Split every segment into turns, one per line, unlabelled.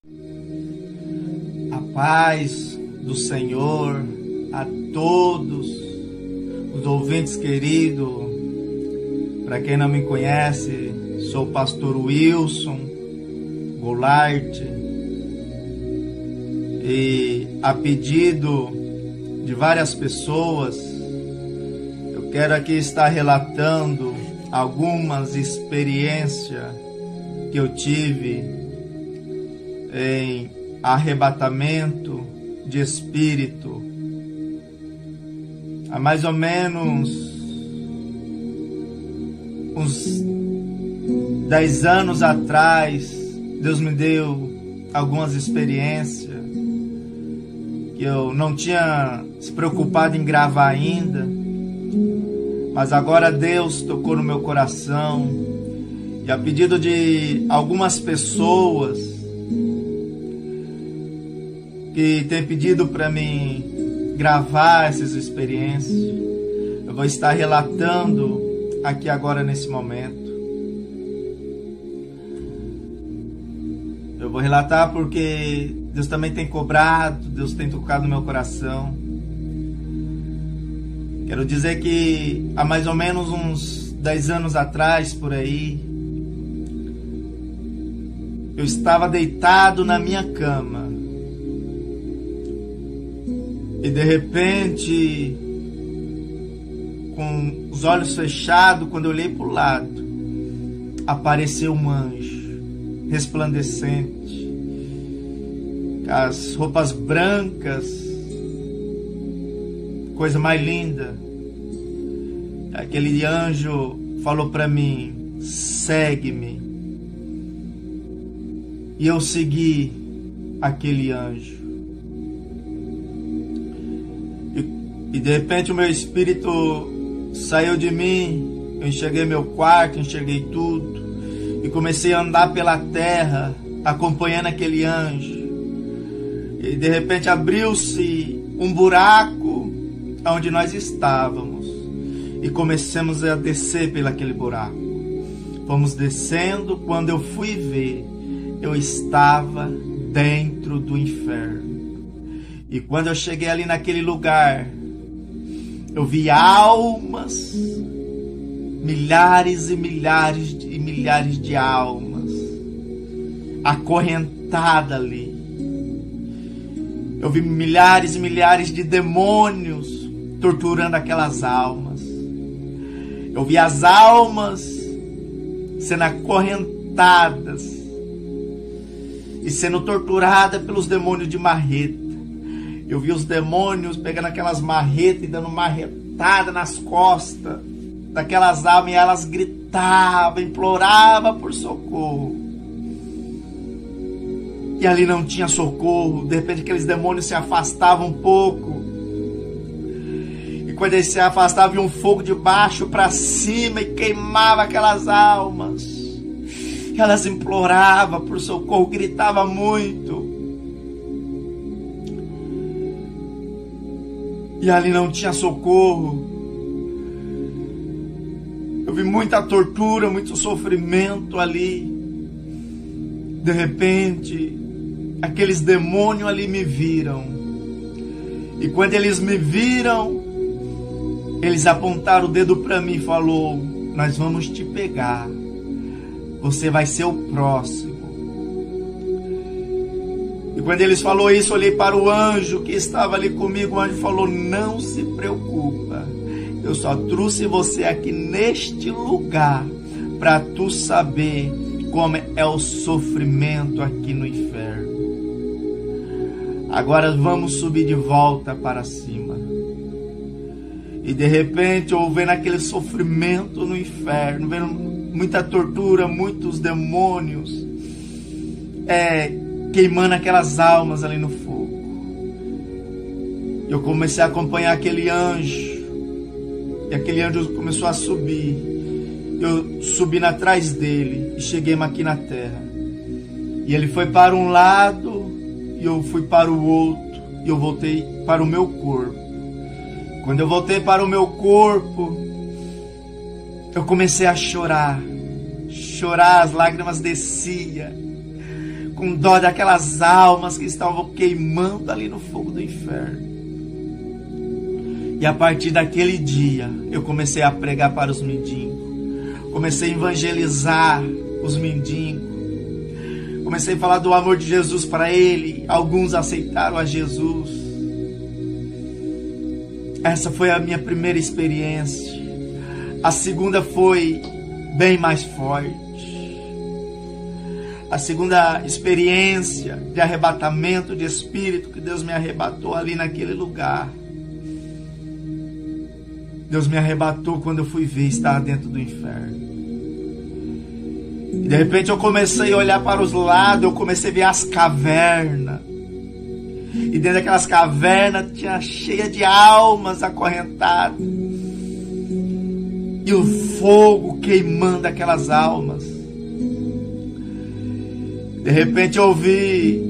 A paz do Senhor a todos os ouvintes queridos. Para quem não me conhece, sou o pastor Wilson Goulart e a pedido de várias pessoas, eu quero aqui estar relatando algumas experiências que eu tive em arrebatamento de espírito. Há mais ou menos uns 10 anos atrás, Deus me deu algumas experiências que eu não tinha se preocupado em gravar ainda, mas agora Deus tocou no meu coração e a pedido de algumas pessoas que têm pedido para mim gravar essas experiências, eu vou estar relatando aqui agora nesse momento. Eu vou relatar porque Deus também tem cobrado, Deus tem tocado no meu coração. Quero dizer que há mais ou menos uns 10 anos atrás, por aí, eu estava deitado na minha cama e de repente, com os olhos fechados, quando eu olhei para o lado, apareceu um anjo resplandecente, com as roupas brancas, coisa mais linda. Aquele anjo falou para mim: segue-me. E eu segui aquele anjo. E de repente o meu espírito saiu de mim. Eu enxerguei meu quarto, enxerguei tudo. E comecei a andar pela terra, acompanhando aquele anjo. E de repente abriu-se um buraco onde nós estávamos. E começamos a descer pelaquele buraco. Fomos descendo, quando eu fui ver, eu estava dentro do inferno. E quando eu cheguei ali naquele lugar, eu vi almas, milhares e milhares de almas acorrentadas ali. Eu vi milhares e milhares de demônios torturando aquelas almas. Eu vi as almas sendo acorrentadas e sendo torturadas pelos demônios de marreta. Eu vi os demônios pegando aquelas marretas e dando marretada nas costas daquelas almas, e elas gritavam, imploravam por socorro. E ali não tinha socorro. De repente aqueles demônios se afastavam um pouco. E quando eles se afastavam, vinha um fogo de baixo para cima e queimava aquelas almas. E elas imploravam por socorro, gritavam muito. E ali não tinha socorro. Eu vi muita tortura, muito sofrimento ali. De repente, aqueles demônios ali me viram. E quando eles me viram, eles apontaram o dedo para mim e falou: nós vamos te pegar. Você vai ser o próximo. E quando eles falaram isso, eu olhei para o anjo que estava ali comigo. O anjo falou: não se preocupa. Eu só trouxe você aqui neste lugar para tu saber como é o sofrimento aqui no inferno. Agora vamos subir de volta para cima. E de repente eu vendo aquele sofrimento no inferno, vendo muita tortura, muitos demônios queimando aquelas almas ali no fogo. Eu comecei a acompanhar aquele anjo. E aquele anjo começou a subir. Eu subi atrás dele e cheguei aqui na terra. E ele foi para um lado e eu fui para o outro. E eu voltei para o meu corpo. Quando eu voltei para o meu corpo, eu comecei a chorar. Chorar, as lágrimas desciam. com dó daquelas almas que estavam queimando ali no fogo do inferno. E a partir daquele dia, eu comecei a pregar para os mendigos. Comecei a evangelizar os mendigos. Comecei a falar do amor de Jesus para ele. Alguns aceitaram a Jesus. Essa foi a minha primeira experiência. A segunda foi bem mais forte. A segunda experiência de arrebatamento de espírito que Deus me arrebatou ali naquele lugar. Deus me arrebatou quando eu fui ver estar dentro do inferno. E de repente eu comecei a olhar para os lados, eu comecei a ver as cavernas. E dentro daquelas cavernas tinha cheia de almas acorrentadas. E o fogo queimando aquelas almas. De repente eu ouvi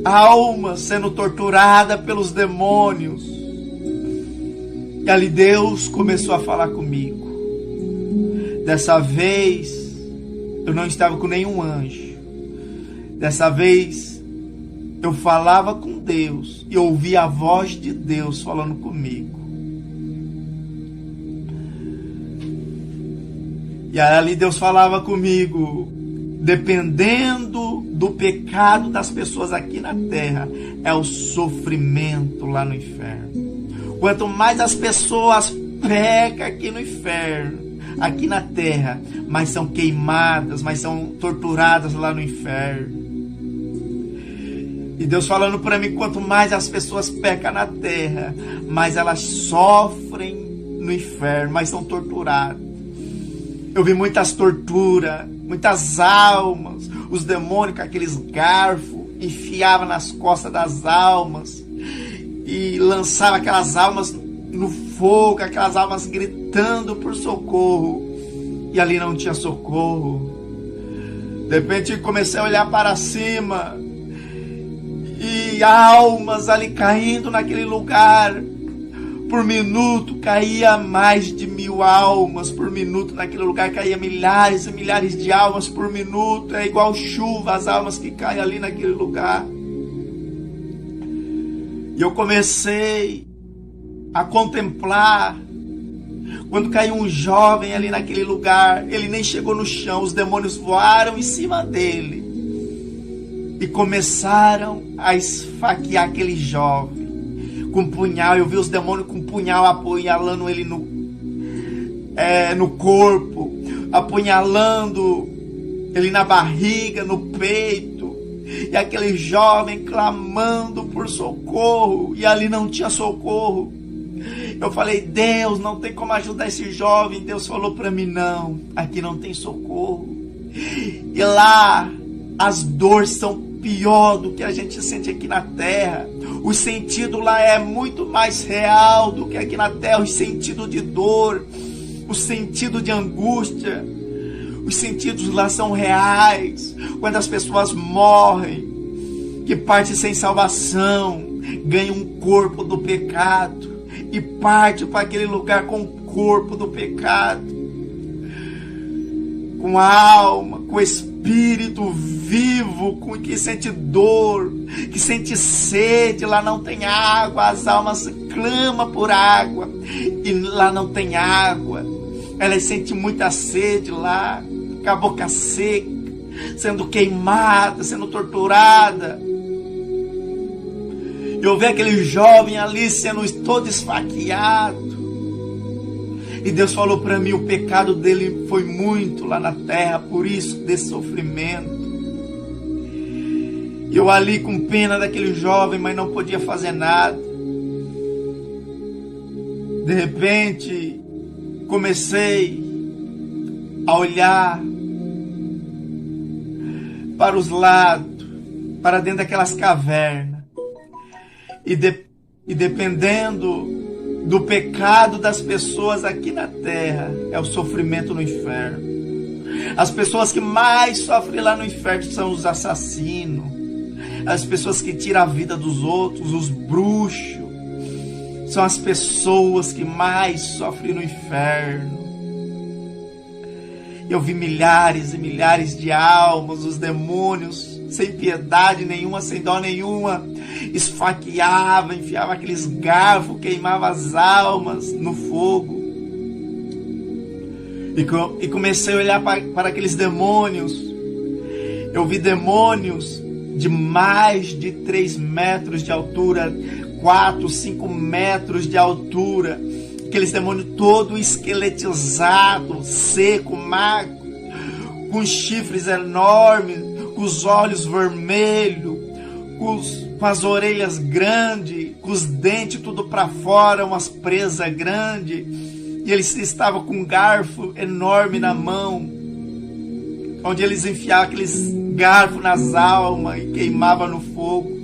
almas sendo torturadas pelos demônios. E ali Deus começou a falar comigo. Dessa vez, eu não estava com nenhum anjo. Dessa vez, eu falava com Deus e ouvia a voz de Deus falando comigo. E ali Deus falava comigo, dependendo do pecado das pessoas aqui na terra, é o sofrimento lá no inferno. Quanto mais as pessoas pecam aqui no inferno, aqui na terra, mais são queimadas, mais são torturadas lá no inferno. E Deus falando para mim, quanto mais as pessoas pecam na terra, mais elas sofrem no inferno, mais são torturadas. Eu vi muitas torturas, muitas almas, os demônios com aqueles garfos, enfiavam nas costas das almas, e lançava aquelas almas no fogo, aquelas almas gritando por socorro. E ali não tinha socorro. De repente comecei a olhar para cima. E almas ali caindo naquele lugar. Por minuto caía mais de 1000 almas por minuto naquele lugar. Caía milhares e milhares de almas por minuto. É igual chuva as almas que caem ali naquele lugar. E eu comecei a contemplar, quando caiu um jovem ali naquele lugar, ele nem chegou no chão, os demônios voaram em cima dele e começaram a esfaquear aquele jovem com punhal. Eu vi os demônios com punhal apunhalando ele no corpo, apunhalando ele na barriga, no peito. E aquele jovem clamando por socorro. E ali não tinha socorro. Eu falei, Deus, não tem como ajudar esse jovem. Deus falou para mim, não, aqui não tem socorro. E lá as dores são pior do que a gente sente aqui na terra. O sentido lá é muito mais real do que aqui na terra. O sentido de dor, o sentido de angústia, os sentidos lá são reais. Quando as pessoas morrem, que partem sem salvação, ganham um corpo do pecado e partem para aquele lugar com o corpo do pecado, com a alma, com o espírito vivo, com que sente dor, que sente sede. Lá não tem água, as almas clamam por água e lá não tem água. Elas sentem muita sede lá, com a boca seca, sendo queimada, sendo torturada. Eu vi aquele jovem ali sendo todo esfaqueado. E Deus falou para mim, o pecado dele foi muito lá na terra, por isso desse sofrimento. Eu ali com pena daquele jovem, mas não podia fazer nada. De repente, comecei a olhar para os lados, para dentro daquelas cavernas. E dependendo do pecado das pessoas aqui na terra, é o sofrimento no inferno. As pessoas que mais sofrem lá no inferno são os assassinos, as pessoas que tiram a vida dos outros, os bruxos. São as pessoas que mais sofrem no inferno. Eu vi milhares e milhares de almas, os demônios, sem piedade nenhuma, sem dó nenhuma, esfaqueava, enfiava aqueles garfos, queimava as almas no fogo. E comecei a olhar para aqueles demônios. Eu vi demônios de mais de 3 metros de altura, 4, 5 metros de altura. Aqueles demônios todo esqueletizado, seco, magro, com chifres enormes, com os olhos vermelhos, com as orelhas grandes, com os dentes tudo para fora, umas presas grandes. E eles estavam com um garfo enorme na mão, onde eles enfiavam aqueles garfos nas almas e queimavam no fogo.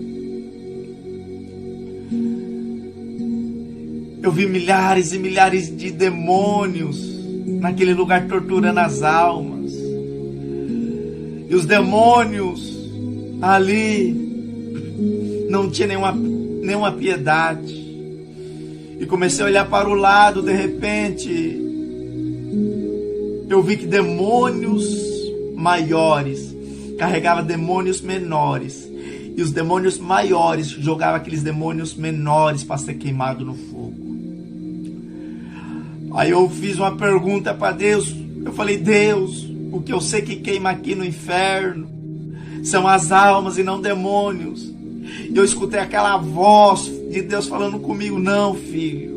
Eu vi milhares e milhares de demônios naquele lugar torturando as almas. E os demônios ali não tinha nenhuma piedade. E comecei a olhar para o lado, de repente eu vi que demônios maiores carregavam demônios menores. E os demônios maiores jogavam aqueles demônios menores para ser queimado no fogo. Aí eu fiz uma pergunta para Deus. Eu falei: Deus, o que eu sei que queima aqui no inferno são as almas e não demônios. E eu escutei aquela voz de Deus falando comigo: não, filho.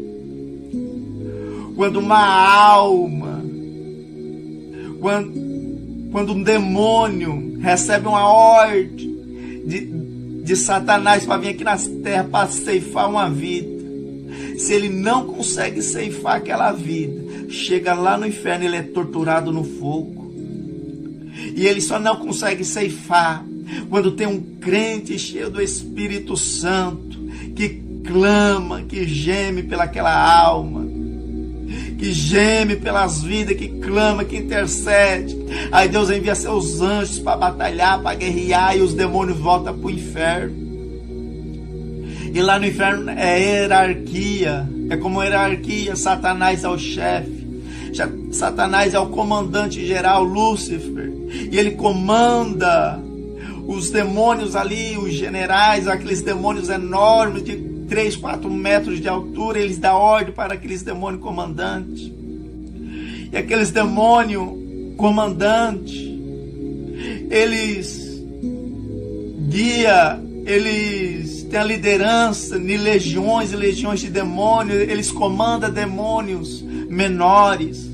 Quando uma alma, quando um demônio recebe uma ordem de Satanás para vir aqui nas terras para ceifar uma vida, se ele não consegue ceifar aquela vida, chega lá no inferno, ele é torturado no fogo. E ele só não consegue ceifar quando tem um crente cheio do Espírito Santo, que clama, que geme pelaquela alma, que geme pelas vidas, que clama, que intercede. Aí Deus envia seus anjos para batalhar, para guerrear, e os demônios voltam para o inferno. E lá no inferno é hierarquia, é como hierarquia. Satanás é o chefe, Satanás é o comandante geral, Lúcifer, e ele comanda os demônios ali, os generais, aqueles demônios enormes de 3, 4 metros de altura. Eles dão ordem para aqueles demônios comandantes. E aqueles demônios comandantes, eles guiam, eles têm a liderança de legiões e legiões de demônios. Eles comandam demônios menores.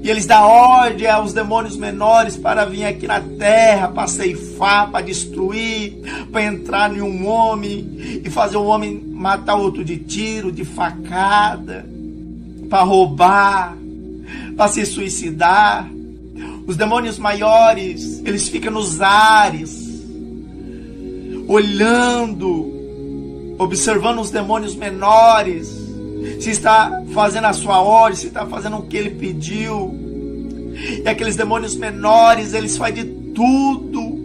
E eles dão ordem aos demônios menores para vir aqui na terra, para ceifar, para destruir, para entrar em um homem e fazer o homem matar outro de tiro, de facada, para roubar, para se suicidar. Os demônios maiores, eles ficam nos ares, olhando, observando os demônios menores, se está fazendo a sua ordem, se está fazendo o que ele pediu. E aqueles demônios menores, eles fazem de tudo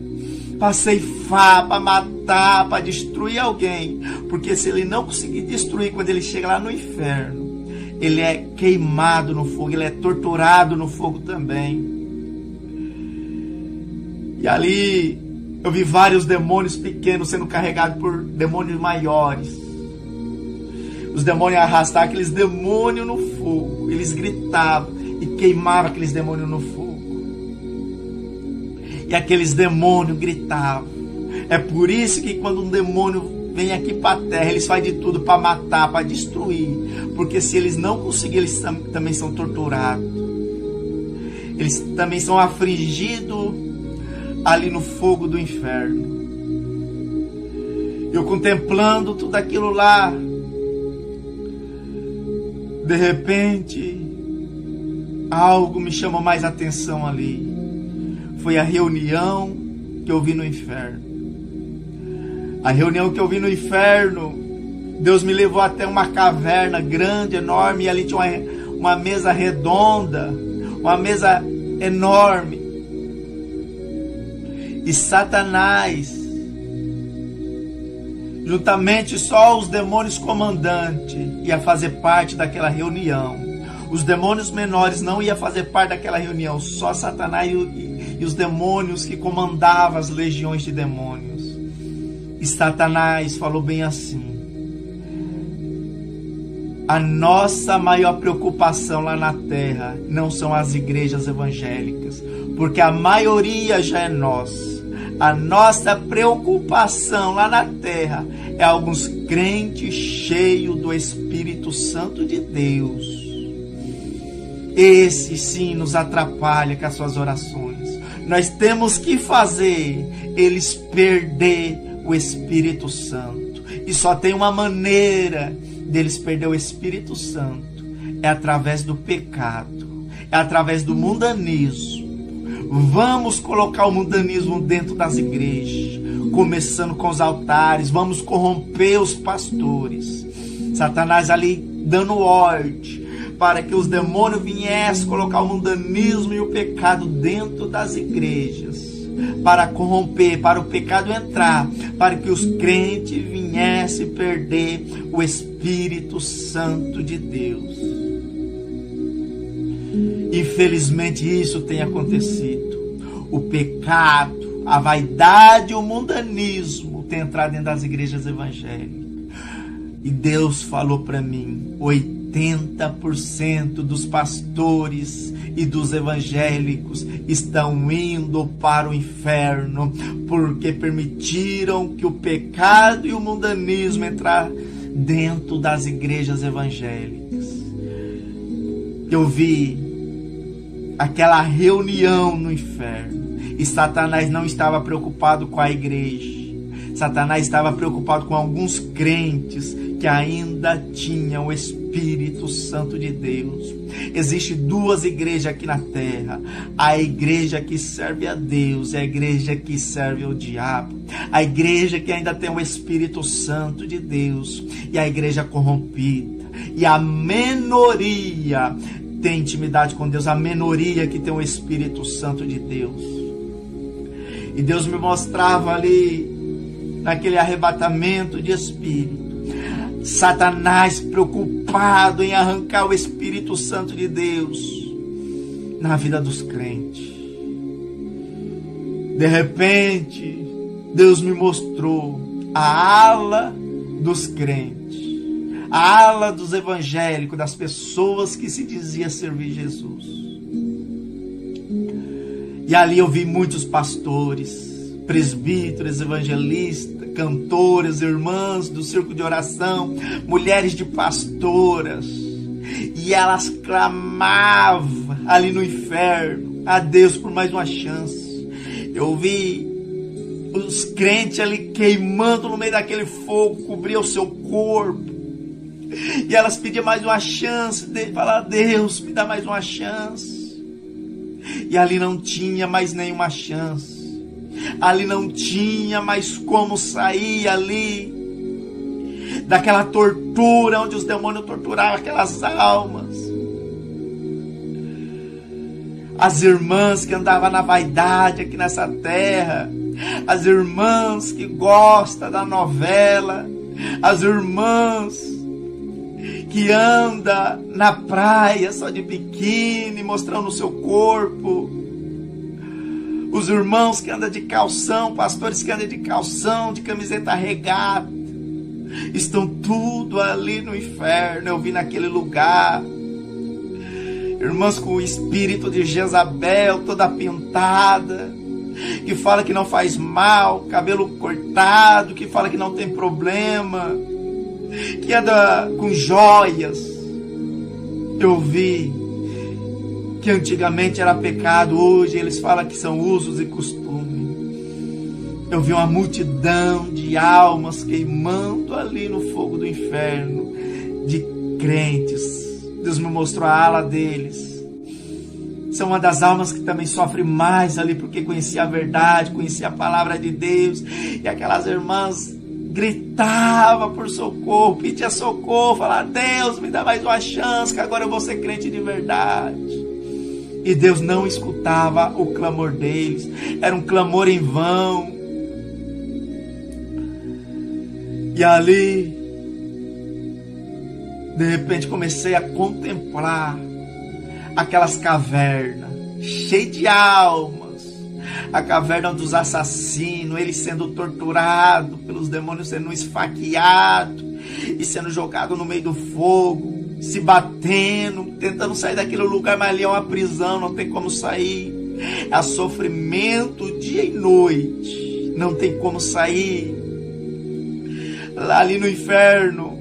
para ceifar, para matar, para destruir alguém. Porque se ele não conseguir destruir, quando ele chega lá no inferno, ele é queimado no fogo, ele é torturado no fogo também. E ali eu vi vários demônios pequenos sendo carregados por demônios maiores. Os demônios arrastavam aqueles demônios no fogo. Eles gritavam e queimavam aqueles demônios no fogo. E aqueles demônios gritavam. É por isso que quando um demônio vem aqui para a terra, eles fazem de tudo para matar, para destruir. Porque se eles não conseguirem, eles também são torturados. Eles também são afligidos ali no fogo do inferno. Eu contemplando tudo aquilo lá, de repente, algo me chamou mais atenção ali. Foi a reunião que eu vi no inferno. A reunião que eu vi no inferno, Deus me levou até uma caverna grande, enorme, e ali tinha uma mesa redonda, uma mesa enorme. E Satanás, juntamente só os demônios comandantes, ia fazer parte daquela reunião. Os demônios menores não iam fazer parte daquela reunião, só Satanás e os demônios que comandavam as legiões de demônios. E Satanás falou bem assim: a nossa maior preocupação lá na terra não são as igrejas evangélicas, porque a maioria já é nossa. A nossa preocupação lá na terra é alguns crentes cheios do Espírito Santo de Deus. Esse sim nos atrapalha com as suas orações. Nós temos que fazer eles perder o Espírito Santo. E só tem uma maneira deles perder o Espírito Santo: é através do pecado, é através do mundanismo. Vamos colocar o mundanismo dentro das igrejas, começando com os altares. Vamos corromper os pastores. Satanás ali dando ordem para que os demônios viessem colocar o mundanismo e o pecado dentro das igrejas, para corromper, para o pecado entrar, para que os crentes viessem perder o Espírito Santo de Deus. Infelizmente isso tem acontecido. O pecado, a vaidade e o mundanismo tem entrado dentro das igrejas evangélicas. E Deus falou para mim: 80% dos pastores e dos evangélicos estão indo para o inferno, porque permitiram que o pecado e o mundanismo entrar dentro das igrejas evangélicas. Eu vi aquela reunião no inferno, e Satanás não estava preocupado com a igreja. Satanás estava preocupado com alguns crentes que ainda tinham o Espírito Santo de Deus. Existem duas igrejas aqui na terra: a igreja que serve a Deus e a igreja que serve ao diabo. A igreja que ainda tem o Espírito Santo de Deus e a igreja corrompida. E a minoria tem intimidade com Deus, a minoria que tem o Espírito Santo de Deus. E Deus me mostrava ali, naquele arrebatamento de espírito, Satanás preocupado em arrancar o Espírito Santo de Deus na vida dos crentes. De repente, Deus me mostrou a ala dos crentes, a ala dos evangélicos, das pessoas que se dizia servir Jesus. E ali eu vi muitos pastores, presbíteros, evangelistas, cantores, irmãs do círculo de oração, mulheres de pastoras. E elas clamavam ali no inferno a Deus por mais uma chance. Eu vi os crentes ali queimando no meio daquele fogo, cobria o seu corpo. E elas pediam mais uma chance, falar: Deus, me dá mais uma chance. E ali não tinha mais nenhuma chance. Ali não tinha mais como sair ali daquela tortura onde os demônios torturavam aquelas almas. As irmãs que andavam na vaidade aqui nessa terra, as irmãs que gostam da novela, as irmãs que anda na praia só de biquíni, mostrando o seu corpo, os irmãos que andam de calção, pastores que andam de calção, de camiseta regata, estão tudo ali no inferno. Eu vi naquele lugar irmãs com o espírito de Jezabel, toda pintada, que fala que não faz mal, cabelo cortado, que fala que não tem problema, que anda com joias. Eu vi que antigamente era pecado, hoje eles falam que são usos e costumes. Eu vi uma multidão de almas queimando ali no fogo do inferno, de crentes. Deus me mostrou a ala deles. São uma das almas que também sofre mais ali, porque conhecia a verdade, conhecia a palavra de Deus. E aquelas irmãs gritavam por socorro, pediam socorro, falavam: Deus, me dá mais uma chance, que agora eu vou ser crente de verdade. E Deus não escutava o clamor deles. Era um clamor em vão. E ali, de repente, comecei a contemplar aquelas cavernas cheias de almas, a caverna dos assassinos, eles sendo torturados pelos demônios, sendo esfaqueados e sendo jogados no meio do fogo, se batendo, tentando sair daquele lugar, mas ali é uma prisão, não tem como sair. É sofrimento dia e noite, não tem como sair. Lá ali no inferno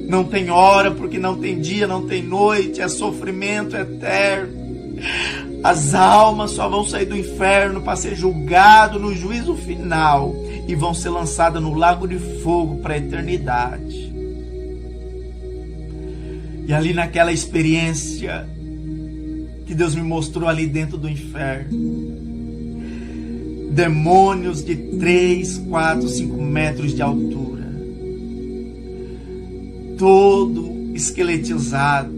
não tem hora, porque não tem dia, não tem noite, é sofrimento eterno. As almas só vão sair do inferno para ser julgado no juízo final e vão ser lançadas no lago de fogo para a eternidade. E ali naquela experiência que Deus me mostrou ali dentro do inferno, demônios de 3, 4, 5 metros de altura, todo esqueletizado,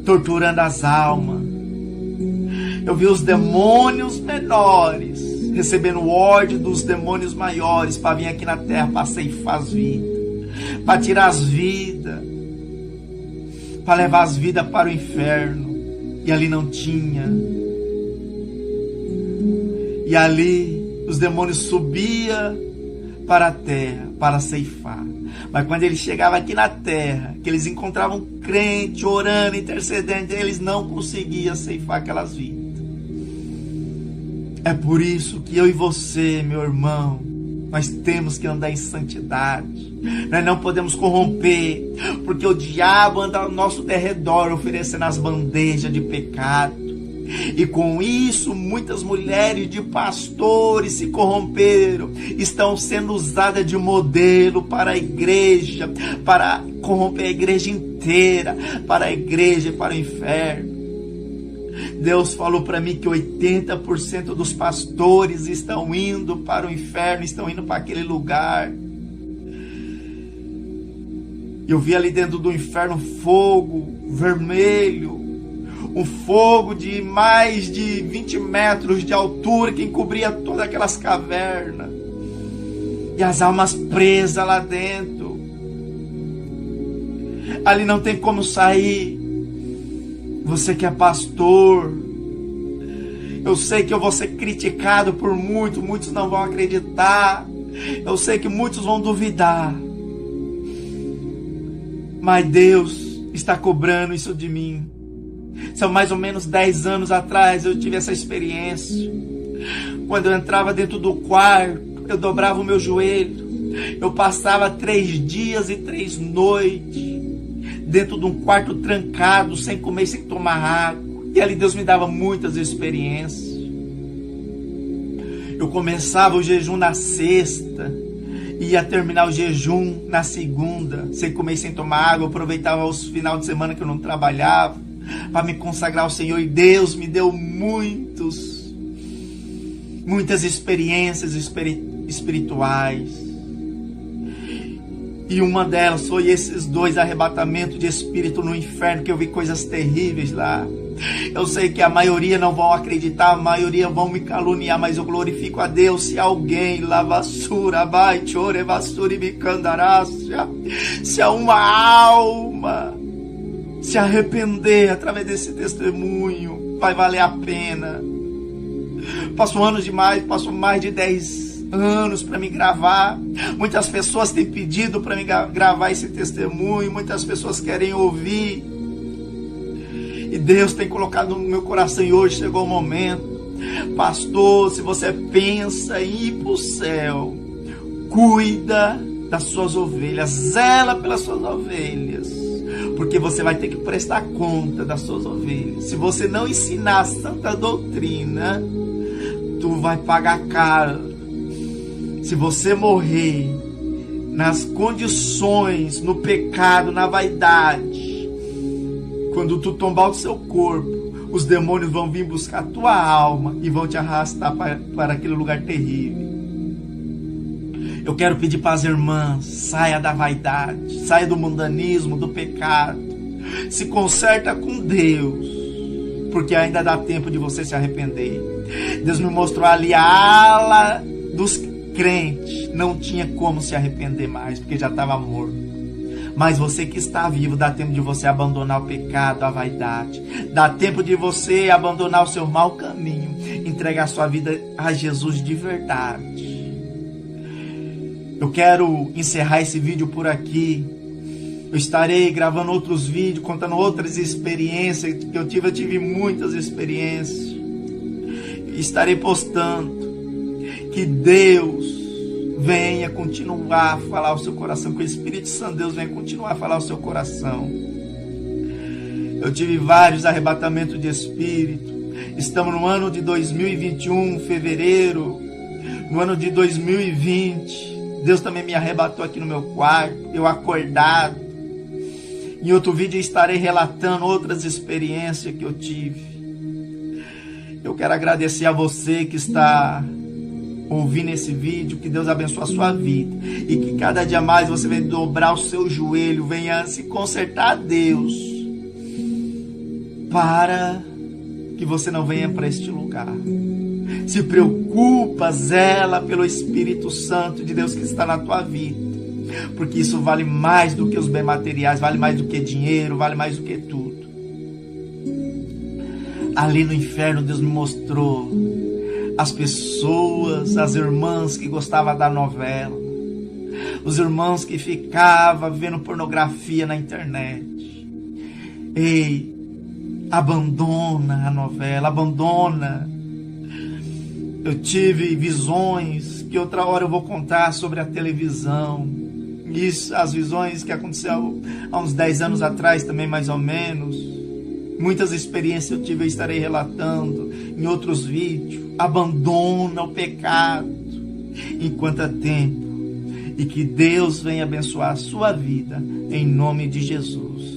torturando as almas. Eu vi os demônios menores recebendo ordem dos demônios maiores para vir aqui na terra para ceifar as vidas, para tirar as vidas, para levar as vidas para o inferno. E ali não tinha. E ali os demônios subiam para a terra para ceifar. Mas quando eles chegavam aqui na terra, que eles encontravam crente orando, intercedendo, eles não conseguiam ceifar aquelas vidas. É por isso que eu e você, meu irmão, nós temos que andar em santidade. Nós não podemos corromper, porque o diabo anda ao nosso derredor oferecendo as bandejas de pecado. E com isso, muitas mulheres de pastores se corromperam, estão sendo usadas de modelo para a igreja, para corromper a igreja inteira, para a igreja e para o inferno. Deus falou para mim que 80% dos pastores estão indo para o inferno, estão indo para aquele lugar. Eu vi ali dentro do inferno fogo vermelho, um fogo de mais de 20 metros de altura que encobria todas aquelas cavernas. E as almas presas lá dentro. Ali não tem como sair. Você que é pastor, eu sei que eu vou ser criticado por muitos não vão acreditar. Eu sei que muitos vão duvidar. Mas Deus está cobrando isso de mim. São mais ou menos 10 anos atrás eu tive essa experiência. Quando eu entrava dentro do quarto, eu dobrava o meu joelho. Eu passava 3 dias e 3 noites dentro de um quarto trancado, sem comer e sem tomar água. E ali Deus me dava muitas experiências. Eu começava o jejum na sexta, ia terminar o jejum na segunda, sem comer e sem tomar água. Eu aproveitava os finais de semana que eu não trabalhava para me consagrar ao Senhor. E Deus me deu muitas experiências espirituais. E uma delas foi esses 2 arrebatamentos de espírito no inferno, que eu vi coisas terríveis lá. Eu sei que a maioria não vão acreditar, a maioria vão me caluniar, mas eu glorifico a Deus. Se alguém, lavassura, vai, chore, vassura e bicandarácia, se há uma alma se arrepender através desse testemunho, vai valer a pena. Passou anos demais, passou mais de 10 anos para me gravar. Muitas pessoas têm pedido para me gravar esse testemunho, muitas pessoas querem ouvir. E Deus tem colocado no meu coração, e hoje chegou o momento. Pastor, se você pensa em ir para o céu, cuida das suas ovelhas, zela pelas suas ovelhas, porque você vai ter que prestar conta das suas ovelhas. Se você não ensinar a santa doutrina, tu vai pagar caro. Se você morrer nas condições, no pecado, na vaidade, quando tu tombar o seu corpo, os demônios vão vir buscar a tua alma e vão te arrastar para aquele lugar terrível. Eu quero pedir para as irmãs, saia da vaidade, saia do mundanismo, do pecado, se conserta com Deus, porque ainda dá tempo de você se arrepender. Deus me mostrou ali a ala dos crentes, não tinha como se arrepender mais, porque já estava morto. Mas você que está vivo, dá tempo de você abandonar o pecado, a vaidade. Dá tempo de você abandonar o seu mau caminho, entregar sua vida a Jesus de verdade. Eu quero encerrar esse vídeo por aqui. Eu estarei gravando outros vídeos, contando outras experiências que eu tive. Eu tive muitas experiências. Estarei postando. Que Deus venha continuar a falar ao seu coração. Que o Espírito Santo de Deus venha continuar a falar ao seu coração. Eu tive vários arrebatamentos de espírito. Estamos no ano de 2021, fevereiro. No ano de 2020. Deus também me arrebatou aqui no meu quarto. Eu acordado. Em outro vídeo eu estarei relatando outras experiências que eu tive. Eu quero agradecer a você que está ouvindo esse vídeo. Que Deus abençoe a sua vida. E que cada dia mais você venha dobrar o seu joelho. Venha se consertar a Deus. Para que você não venha para este lugar. Se preocupa, zela pelo Espírito Santo de Deus que está na tua vida. Porque isso vale mais do que os bens materiais, vale mais do que dinheiro, vale mais do que tudo. Ali no inferno Deus me mostrou as pessoas, as irmãs que gostavam da novela, os irmãos que ficavam vendo pornografia na internet. Ei, abandona a novela, abandona. Eu tive visões que outra hora eu vou contar sobre a televisão. Isso, as visões que aconteceram há uns 10 anos atrás também, mais ou menos. Muitas experiências eu tive, eu estarei relatando em outros vídeos. Abandona o pecado enquanto é tempo. E que Deus venha abençoar a sua vida, em nome de Jesus.